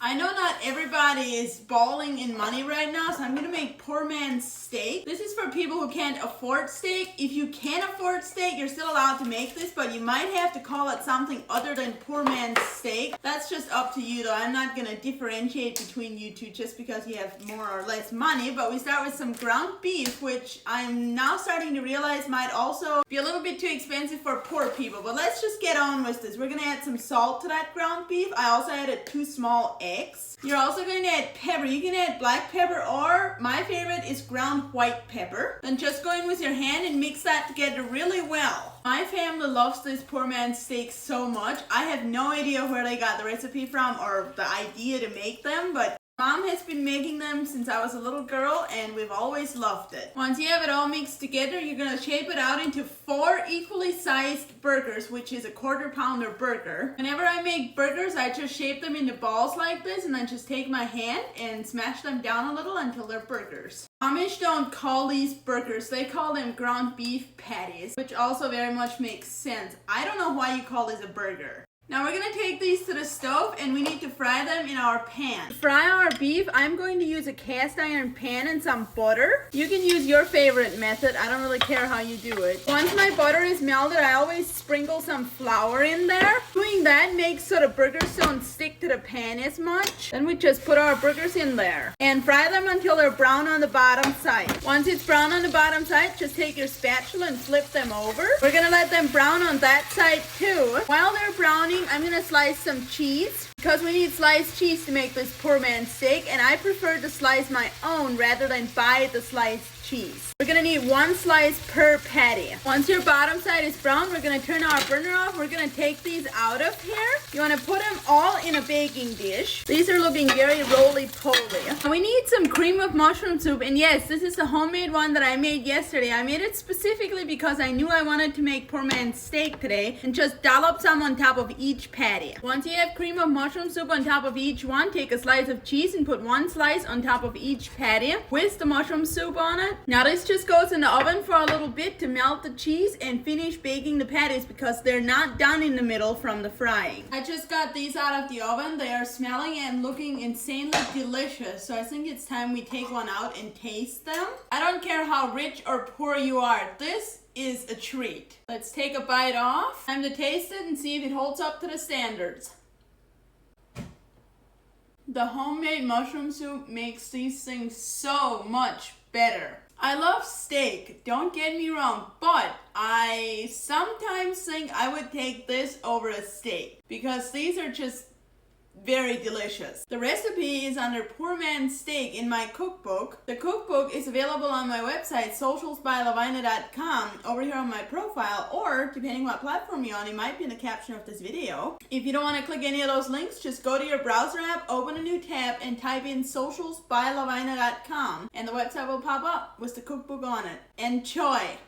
I know not everybody is balling in money right now, so I'm gonna make poor man's steak. This is for people who can't afford steak. If you can afford steak, you're still allowed to make this, but you might have to call it something other than poor man's steak. That's just up to you though. I'm not gonna differentiate between you two just because you have more or less money, but we start with some ground beef, which I'm now starting to realize might also be a little bit too expensive for poor people, but let's just get on with this. We're gonna add some salt to that ground beef. I also added 2 small eggs. You're also going to add pepper. You can add black pepper, or my favorite is ground white pepper. Then just go in with your hand and mix that together really well. My family loves this poor man's steak so much. I have no idea where they got the recipe from or the idea to make them, but Mom has been making them since I was a little girl, and we've always loved it. Once you have it all mixed together, you're going to shape it out into 4 equally sized burgers, which is a 1/4 pounder burger. Whenever I make burgers, I just shape them into balls like this, and then just take my hand and smash them down a little until they're burgers. Amish don't call these burgers, they call them ground beef patties, which also very much makes sense. I don't know why you call this a burger. Now we're going to take these to the stove and we need to fry them in our pan. To fry our beef, I'm going to use a cast iron pan and some butter. You can use your favorite method. I don't really care how you do it. Once my butter is melted, I always sprinkle some flour in there. Doing that makes so the burgers don't stick to the pan as much. Then we just put our burgers in there and fry them until they're brown on the bottom side. Once it's brown on the bottom side, just take your spatula and flip them over. We're going to let them brown on that side too. While they're browning, I'm going to slice some cheese because we need sliced cheese to make this poor man's steak, and I prefer to slice my own rather than buy the sliced cheese. We're going to need 1 slice per patty. Once your bottom side is brown, we're going to turn our burner off. We're going to take these out of here. You want to put them all in a baking dish. These are looking very roly-poly. We need some cream of mushroom soup, and yes, this is the homemade one that I made yesterday. I made it specifically because I knew I wanted to make poor man's steak today, and just dollop some on top of each patty. Once you have cream of mushroom soup on top of each one, take a slice of cheese and put 1 slice on top of each patty with the mushroom soup on it. Now this just goes in the oven for a little bit to melt the cheese and finish baking the patties because they're not done in the middle from the frying. I just got these out of the oven. They are smelling and looking insanely delicious, so I think it's time we take one out and taste them. I don't care how rich or poor you are, this is a treat. Let's take a bite off. Time to taste it and see if it holds up to the standards. The homemade mushroom soup makes these things so much better. I love steak, don't get me wrong, but I sometimes think I would take this over a steak because these are just very delicious. The recipe is under Poor Man's Steak in my cookbook. The cookbook is available on my website, socialsbylavina.com, over here on my profile, or depending what platform you're on, it might be in the caption of this video. If you don't want to click any of those links, just go to your browser app, open a new tab, and type in socialsbylavina.com, and the website will pop up with the cookbook on it. Enjoy!